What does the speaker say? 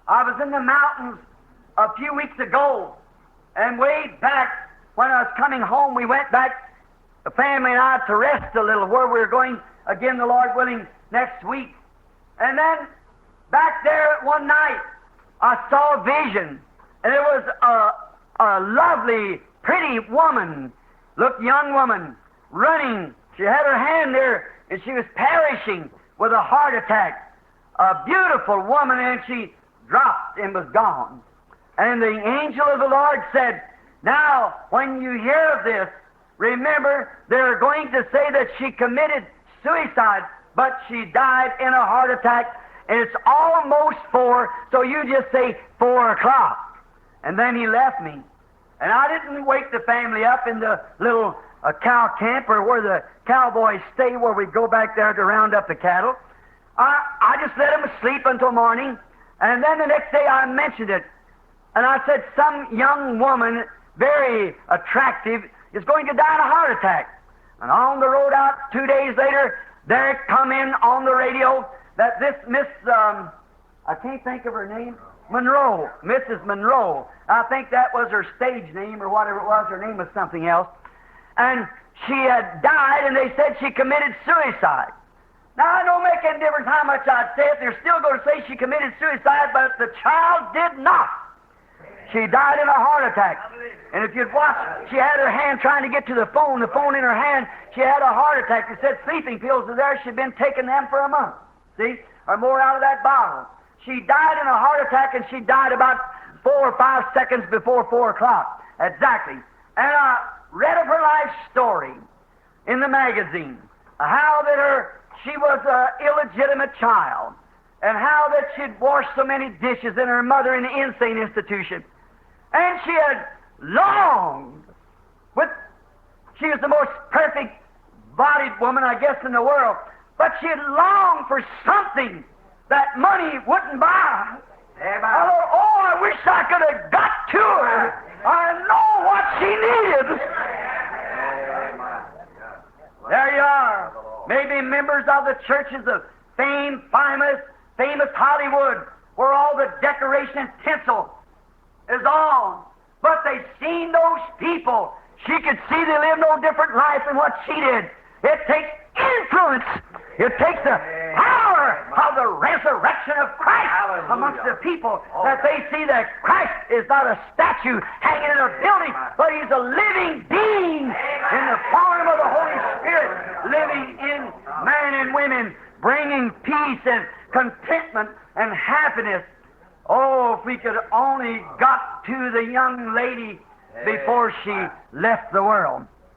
I was in the mountains a few weeks ago, and way back when I was coming home, we went back, the family and I, to rest a little, where we were going again, the Lord willing, next week. And then back there one night, I saw a vision, and it was a lovely, pretty woman, looked young woman, running. She had her hand there, and she was perishing with a heart attack. A beautiful woman, and she dropped and was gone. And the angel of the Lord said, now, when you hear of this, remember, they're going to say that she committed suicide, but she died in a heart attack, and it's almost 4, so you just say 4 o'clock. And then he left me. And I didn't wake the family up in the little cow camp, or where the cowboys stay, where we go back there to round up the cattle. I just let them sleep until morning, and then the next day I mentioned it. And I said, some young woman, very attractive, is going to die in a heart attack. And on the road out 2 days later, there it come in on the radio that this Miss, I can't think of her name, Monroe, Mrs. Monroe. I think that was her stage name or whatever it was. Her name was something else. And she had died, and they said she committed suicide. Now, I don't make any difference how much I'd say it. They're still going to say she committed suicide, but the child did not. She died in a heart attack. And if you'd watch, she had her hand trying to get to the phone in her hand. She had a heart attack. They said sleeping pills were there. She'd been taking them for a month, see, or more out of that bottle. She died in a heart attack, and she died about 4 or 5 seconds before 4 o'clock, exactly. And I read of her life story in the magazine, how that she was an illegitimate child, and how that she'd washed so many dishes, and her mother in the insane institution. And she had longed she was the most perfect-bodied woman, I guess, in the world, but she had longed for something that money wouldn't buy. I thought, oh, I wish I could have got to her. I know what she needed. There you are. Maybe members of the churches of fame, famous Hollywood, where all the decoration and tinsel is on. But they seen those people. She could see they lived no different life than what she did. It takes influence. It takes the power of the resurrection of Christ amongst the people, that they see that Christ is not a statue hanging in a building, but He's a living being in the form of the Holy Spirit, living in men and women, bringing peace and contentment and happiness. Oh, if we could only got to the young lady before she left the world.